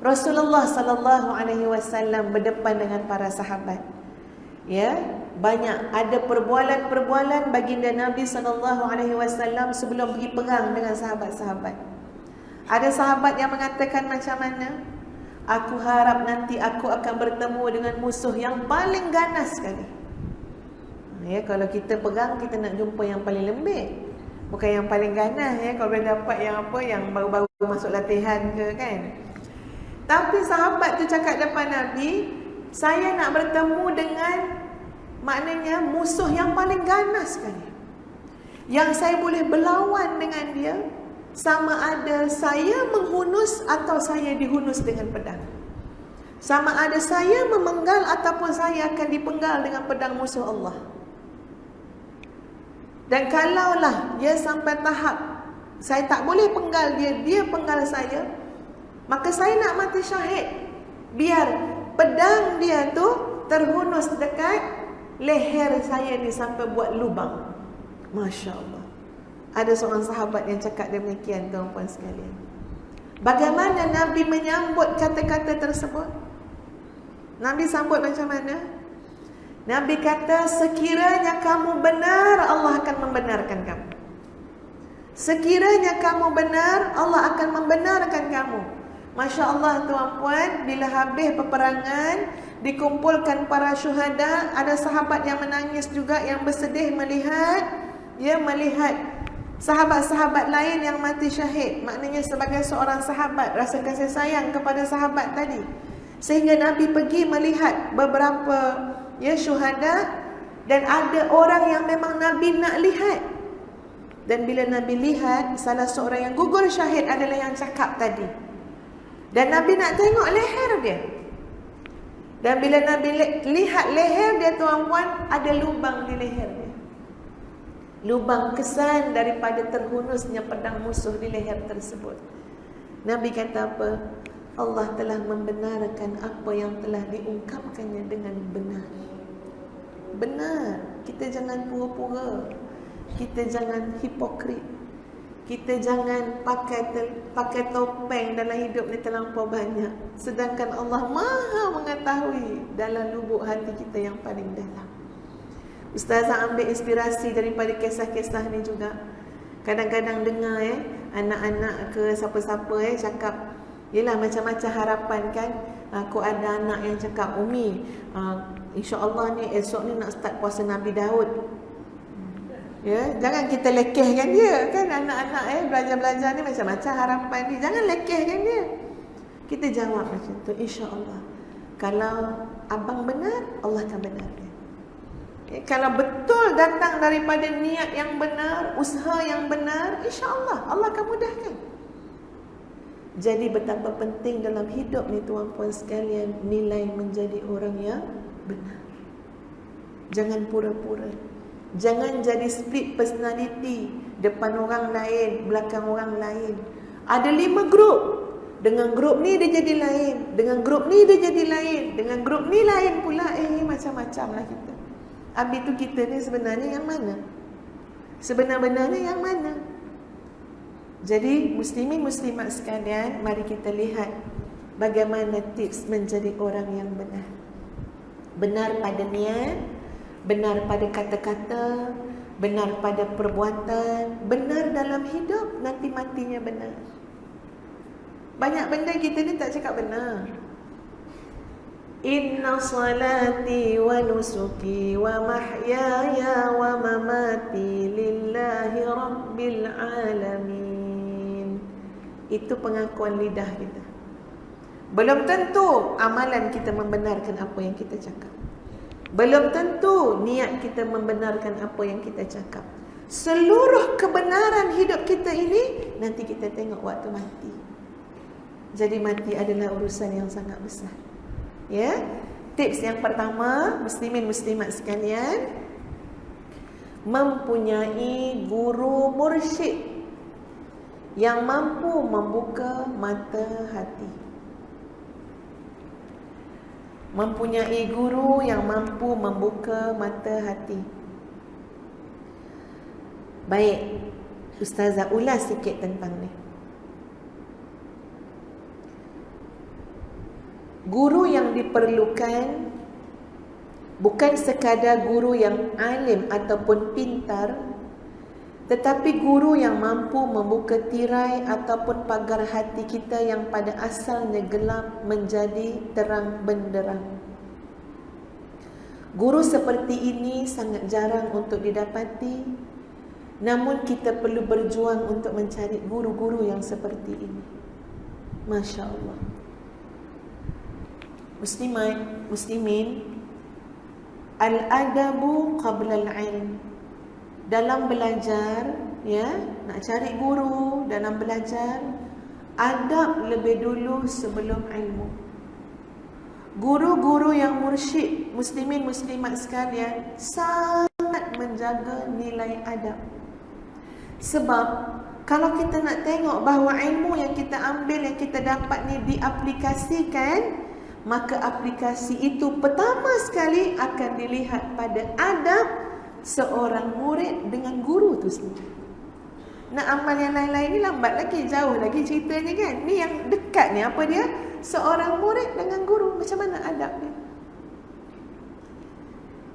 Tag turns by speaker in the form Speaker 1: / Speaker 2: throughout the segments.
Speaker 1: Rasulullah sallallahu alaihi wasallam berdepan dengan para sahabat. Ya, banyak ada perbualan-perbualan baginda Nabi sallallahu alaihi wasallam sebelum pergi perang dengan sahabat-sahabat. Ada sahabat yang mengatakan macam mana? Aku harap nanti aku akan bertemu dengan musuh yang paling ganas sekali. Ya, kalau kita perang kita nak jumpa yang paling lembik, bukan yang paling ganas ya. Kalau boleh dapat yang apa, yang baru-baru masuk latihan ke kan. Tapi sahabat tu cakap depan Nabi, saya nak bertemu dengan maknanya musuh yang paling ganas sekali, yang saya boleh berlawan dengan dia, sama ada saya menghunus atau saya dihunus dengan pedang, sama ada saya memenggal ataupun saya akan dipenggal dengan pedang musuh Allah. Dan kalaulah dia sampai tahap saya tak boleh penggal dia, dia penggal saya, maka saya nak mati syahid. Biar pedang dia tu terhunus dekat leher saya ni sampai buat lubang. Masya Allah. Ada seorang sahabat yang cakap demikian, tuan-puan sekalian. Bagaimana Nabi menyambut kata-kata tersebut? Nabi sambut macam mana? Nabi kata, sekiranya kamu benar, Allah akan membenarkan kamu. Sekiranya kamu benar, Allah akan membenarkan kamu. Masya Allah tuan-puan, bila habis peperangan, dikumpulkan para syuhada, ada sahabat yang menangis juga, yang bersedih melihat sahabat-sahabat lain yang mati syahid. Maknanya sebagai seorang sahabat, rasa kasih sayang kepada sahabat tadi, sehingga Nabi pergi melihat beberapa syuhada. Dan ada orang yang memang Nabi nak lihat. Dan bila Nabi lihat, salah seorang yang gugur syahid adalah yang cakap tadi. Dan Nabi nak tengok leher dia. Dan bila Nabi lihat leher dia, tuan-puan, ada lubang di leher dia. Lubang kesan daripada terhunusnya pedang musuh di leher tersebut. Nabi kata apa? Allah telah membenarkan apa yang telah diungkapkannya dengan benar. Benar. Kita jangan pura-pura. Kita jangan hipokrit. Kita jangan pakai topeng dalam hidup ni terlampau banyak. Sedangkan Allah Maha mengetahui dalam lubuk hati kita yang paling dalam. Ustazah ambil inspirasi daripada kisah-kisah ni juga. Kadang-kadang dengar anak-anak ke siapa-siapa cakap, yelah macam-macam harapan kan. Aku ada anak yang cakap, Umi, insya-Allah ni esok ni nak start puasa Nabi Daud. Ya, jangan kita lekehkan dia kan. Anak-anak belajar-belajar ni macam-macam harapan ni. Jangan lekehkan dia. Kita jawab macam tu, insya-Allah. Kalau abang benar, Allah akan benarkan. Kalau betul datang daripada niat yang benar, usaha yang benar, insya-Allah Allah akan mudahkan. Jadi betapa penting dalam hidup ni tuan-puan sekalian, nilai menjadi orang yang benar. Jangan pura-pura. Jangan jadi split personality, depan orang lain, belakang orang lain. Ada 5 grup. Dengan grup ni dia jadi lain, dengan grup ni dia jadi lain, dengan grup ni lain pula. Macam-macam lah kita. Habis tu kita ni sebenarnya yang mana? Sebenar-benarnya yang mana? Jadi muslimin muslimat sekalian, mari kita lihat bagaimana tips menjadi orang yang benar. Benar pada niat, benar pada kata-kata, benar pada perbuatan, benar dalam hidup, nanti matinya benar. Banyak benda kita ni tak cakap benar. Inna salati wa nusuki wa mahyaya wa mamati lillahi rabbil alamin. Itu pengakuan lidah kita. Belum tentu amalan kita membenarkan apa yang kita cakap. Belum tentu niat kita membenarkan apa yang kita cakap. Seluruh kebenaran hidup kita ini nanti kita tengok waktu mati. Jadi mati adalah urusan yang sangat besar. Ya, tips yang pertama, muslimin muslimat sekalian, mempunyai guru mursyid yang mampu membuka mata hati. Mempunyai guru yang mampu membuka mata hati. Baik, Ustazah ulas sikit tentang ni. Guru yang diperlukan bukan sekadar guru yang alim ataupun pintar, tetapi guru yang mampu membuka tirai ataupun pagar hati kita yang pada asalnya gelap menjadi terang benderang. Guru seperti ini sangat jarang untuk didapati, namun kita perlu berjuang untuk mencari guru-guru yang seperti ini. Masya Allah. Muslimat, muslimin, al-adabu qabla al-ilm. Dalam belajar, ya, nak cari guru dalam belajar, adab lebih dulu sebelum ilmu. Guru-guru yang mursyid, muslimin muslimat sekalian, sangat menjaga nilai adab. Sebab kalau kita nak tengok bahawa ilmu yang kita ambil, yang kita dapat ni diaplikasikan, maka aplikasi itu pertama sekali akan dilihat pada adab seorang murid dengan guru tu sendiri. Nak amal yang lain-lain ni lambat lagi, jauh lagi ceritanya kan. Ni yang dekat ni apa dia? Seorang murid dengan guru, macam mana adab dia?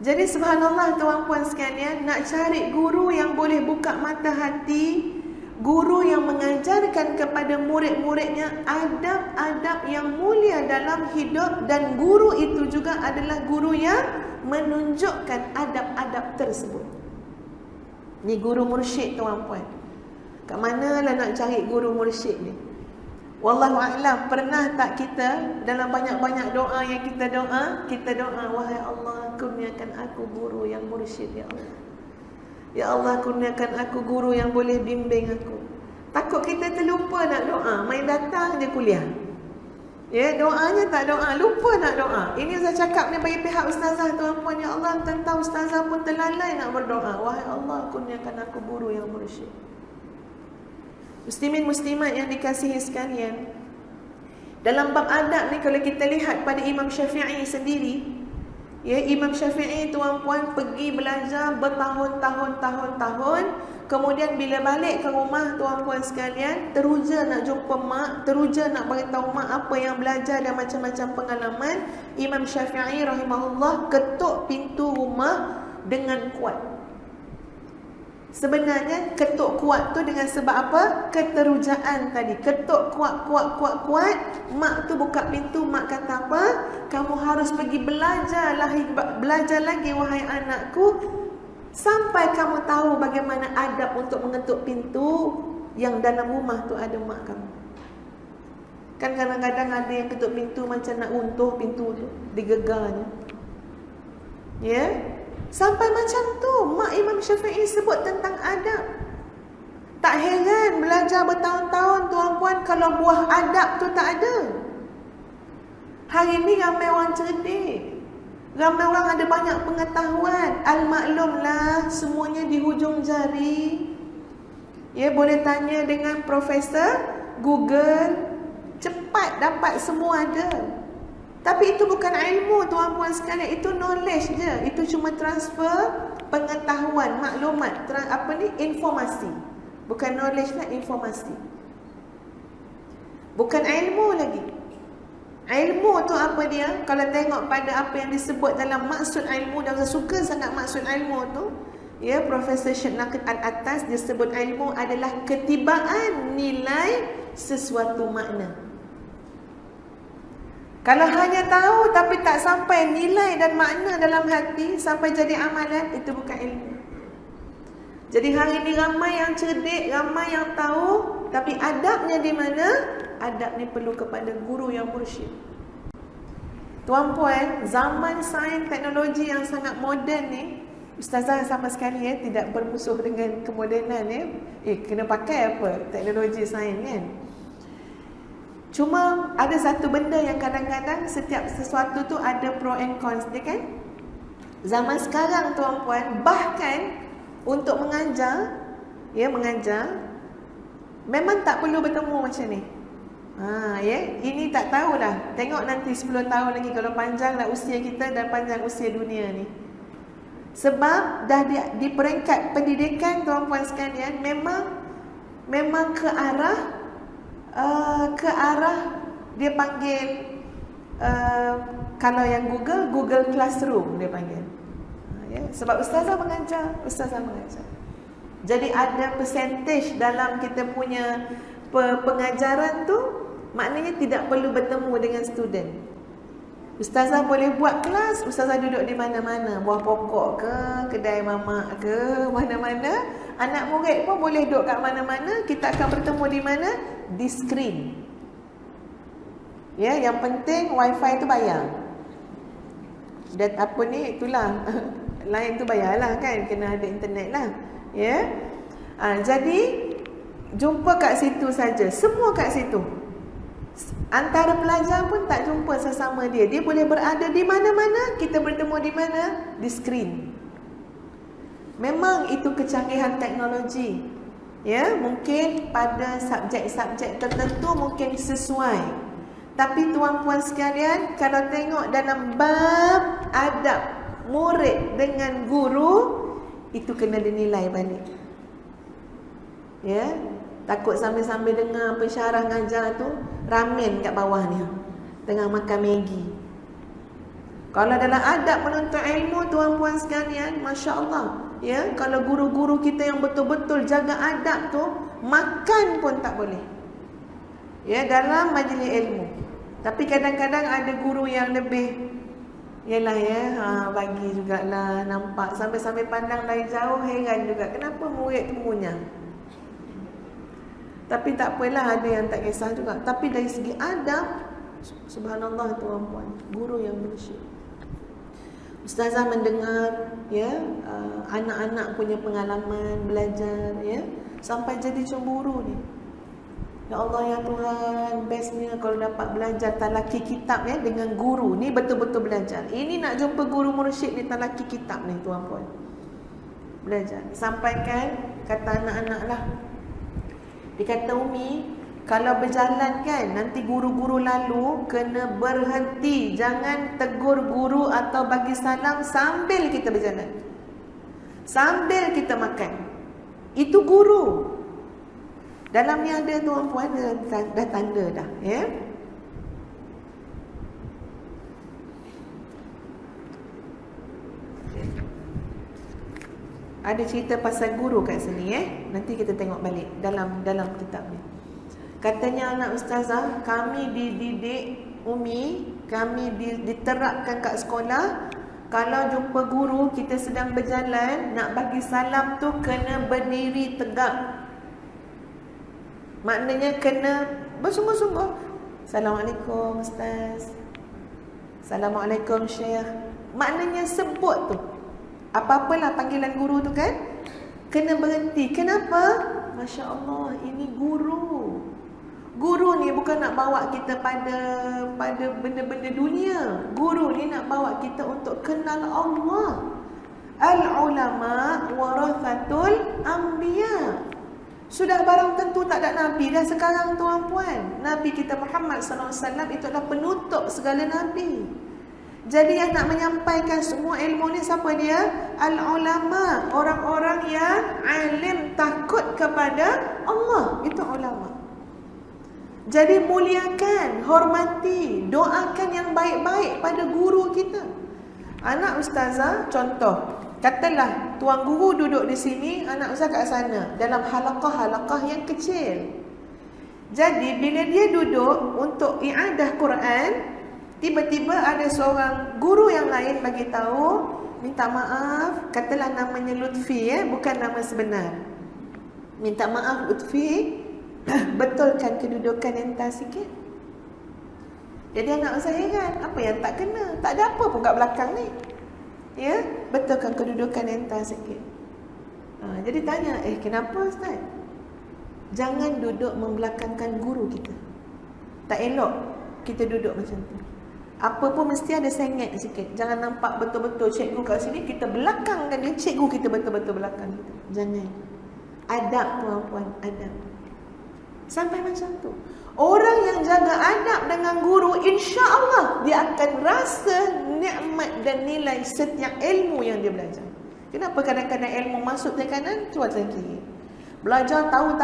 Speaker 1: Jadi subhanallah tuan-puan sekalian, nak cari guru yang boleh buka mata hati, guru yang mengajarkan kepada murid-muridnya adab-adab yang mulia dalam hidup, dan guru itu juga adalah guru yang menunjukkan adab-adab tersebut. Ni guru mursyid tuan-puan. Kat manalah nak cari guru mursyid ni? Wallahu a'lam. Pernah tak kita dalam banyak-banyak doa yang kita doa, wahai Allah, kurniakan aku guru yang mursyid ya Allah. Ya Allah, kurniakan aku guru yang boleh bimbing aku. Takut kita terlupa nak doa, main datang je kuliah. Ya, doanya tak doa, lupa nak doa. Ini Ustaz cakap ni bagi pihak ustazah tuan-puan. Ya Allah, tentang ustazah pun terlalai nak berdoa. Wahai Allah, kurniakan aku guru yang mursyid. Muslimin muslimat yang dikasihi sekalian, dalam bab adab ni kalau kita lihat pada Imam Syafi'i sendiri, ya, Imam Syafi'i tuan-puan pergi belajar bertahun-tahun, kemudian bila balik ke rumah tuan-puan sekalian, teruja nak jumpa mak, teruja nak beritahu mak apa yang belajar dan macam-macam pengalaman. Imam Syafi'i rahimahullah ketuk pintu rumah dengan kuat. Sebenarnya ketuk kuat tu dengan sebab apa? Keterujaan tadi. Ketuk kuat. Mak tu buka pintu, mak kata apa? Kamu harus pergi belajar lagi wahai anakku, sampai kamu tahu bagaimana adab untuk mengetuk pintu yang dalam rumah tu ada mak kamu. Kan kadang-kadang ada yang ketuk pintu macam nak runtuh pintu tu, digegarnya. Ya? Sampai macam tu mak Imam Syafi'i sebut tentang adab. Tak heran belajar bertahun-tahun tuan-puan kalau buah adab tu tak ada. Hari ni ramai orang cerdik, ramai orang ada banyak pengetahuan. Al-maklumlah, semuanya di hujung jari. Ya, boleh tanya dengan Profesor Google, cepat dapat semua ada. Tapi itu bukan ilmu tuan-puan sekalian, itu knowledge je. Itu cuma transfer pengetahuan, maklumat, informasi. Bukan knowledge lah, informasi. Bukan ilmu lagi. Ilmu tu apa dia? Kalau tengok pada apa yang disebut dalam maksud ilmu, dan saya suka sangat maksud ilmu tu, ya, Profesor Syed Naqid Al-Attas dia sebut ilmu adalah ketibaan nilai sesuatu makna. Kalau hanya tahu tapi tak sampai nilai dan makna dalam hati, sampai jadi amalan, itu bukan ilmu. Jadi hari ini ramai yang cerdik, ramai yang tahu, tapi adabnya di mana? Adab ni perlu kepada guru yang mursyid. Tuan-puan, zaman sains teknologi yang sangat moden ni, ustazah sama sekali tidak bermusuh dengan kemodenan kena pakai apa? Teknologi sains kan? Cuma ada satu benda yang kadang-kadang setiap sesuatu tu ada pro and cons dia kan. Zaman sekarang tuan-puan, bahkan untuk mengajar, memang tak perlu bertemu macam ni. Ini tak tahulah. Tengok nanti 10 tahun lagi kalau panjanglah usia kita dan panjang usia dunia ni. Sebab dah di peringkat pendidikan tuan-puan sekalian, memang ke arah dia panggil Kalau yang Google Classroom dia panggil. Ya, sebab ustazah mengajar. Jadi ada percentage dalam kita punya pengajaran tu, maknanya tidak perlu bertemu dengan student. Ustazah boleh buat kelas, ustazah duduk di mana-mana, buah pokok ke, kedai mamak ke, mana-mana. Anak murid pun boleh duduk kat mana-mana. Kita akan bertemu di mana? Di screen. Ya, yang penting wifi tu bayar. Dan apa ni, itulah lain tu bayarlah kan, kena ada internet lah. Ya. Jadi jumpa kat situ saja, semua kat situ. Antara pelajar pun tak jumpa sesama dia. Dia boleh berada di mana-mana, kita bertemu di mana? Di skrin. Memang itu kecanggihan teknologi. Ya, mungkin pada subjek-subjek tertentu mungkin sesuai. Tapi tuan-puan sekalian, kalau tengok dalam bab adab murid dengan guru, itu kena dinilai balik. Ya, takut sambil-sambil dengar pensyarah ngajar tu ramen kat bawah ni, tengah makan Maggi. Kalau dalam adab menuntut ilmu, tuan-puan sekalian, masya-Allah, ya, kalau guru-guru kita yang betul-betul jaga adab tu, makan pun tak boleh. Ya, dalam majlis ilmu. Tapi kadang-kadang ada guru yang lebih, yalah ya, bagi jugalah nampak sambil-sambil pandang dari jauh, heran juga kenapa murid tu munyah. Tapi tak apalah, ada yang tak kisah juga. Tapi dari segi adab, subhanallah tuan-puan, guru yang bersyukur. Ustazah mendengar ya, anak-anak punya pengalaman belajar ya, sampai jadi cemburu ni. Ya Allah ya Tuhan, bestnya kalau dapat belajar talaki kitab ya dengan guru ni, betul-betul belajar. Ini nak jumpa guru mursyid ni talaki kitab ni tuan-puan. Belajar. Sampaikan kata anak-anak lah. Dia kata, Umi, kalau berjalan kan, nanti guru-guru lalu kena berhenti. Jangan tegur guru atau bagi salam sambil kita berjalan, sambil kita makan. Itu guru. Dalam ni ada tuan-puan, dah tanda dah. Ya? Ada cerita pasal guru kat sini Nanti kita tengok balik dalam kitab ni. Katanya anak ustazah, kami dididik Umi, kami diterapkan kat sekolah, kalau jumpa guru kita sedang berjalan, nak bagi salam tu kena berdiri tegak. Maknanya kena bersungguh-sungguh. Assalamualaikum ustaz, Assalamualaikum syekh. Maknanya sebut tu. Apa-apalah panggilan guru tu kan, kena berhenti. Kenapa? Masya Allah, ini guru. Guru ni bukan nak bawa kita pada benda-benda dunia. Guru ni nak bawa kita untuk kenal Allah. Al-ulama warathatul anbiya. Sudah barang tentu tak ada Nabi dah sekarang tuan-puan. Nabi kita Muhammad SAW itu adalah penutup segala Nabi. Jadi yang nak menyampaikan semua ilmu ni siapa dia? Al-ulama, orang-orang yang alim, takut kepada Allah. Itu ulama. Jadi muliakan, hormati, doakan yang baik-baik pada guru kita. Anak ustazah, contoh, katalah tuan guru duduk di sini, anak ustazah kat sana, dalam halaqah-halaqah yang kecil. Jadi bila dia duduk untuk i'adah Quran, tiba-tiba ada seorang guru yang lain bagi tahu, minta maaf, katalah namanya Lutfi bukan nama sebenar. Minta maaf Lutfi, betulkan kedudukan entah sikit. Jadi anak saya heran, apa yang tak kena? Tak ada apa pun kat belakang ni. Ya, betulkan kedudukan entah sikit. Jadi tanya, kenapa ustaz? Jangan duduk membelakangkan guru kita. Tak elok kita duduk macam tu. Apa pun mesti ada sengit sikit. Jangan nampak betul-betul cikgu kat sini, kita belakangkan dia, cikgu kita betul-betul belakang kita. Jangan. Adab puan-puan, adab. Sampai macam tu. Orang yang jaga adab dengan guru, insya-Allah dia akan rasa nikmat dan nilai setiap ilmu yang dia belajar. Kenapa kadang-kadang ilmu masuk dari kanan, keluar dari kiri? Belajar tahu,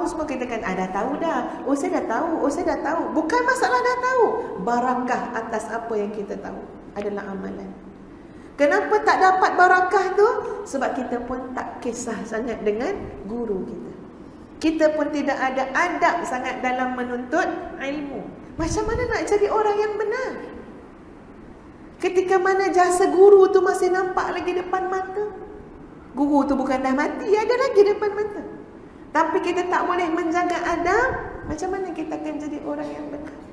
Speaker 1: semua kita kan dah tahu dah. Oh saya dah tahu, saya dah tahu. Bukan masalah dah tahu. Barakah atas apa yang kita tahu adalah amalan. Kenapa tak dapat barakah tu? Sebab kita pun tak kisah sangat dengan guru kita. Kita pun tidak ada adab sangat dalam menuntut ilmu. Macam mana nak jadi orang yang benar? Ketika mana jasa guru tu masih nampak lagi depan mata. Guru tu bukan dah mati, ada lagi depan mata. Tapi kita tak boleh menjaga adab, macam mana kita akan jadi orang yang benar?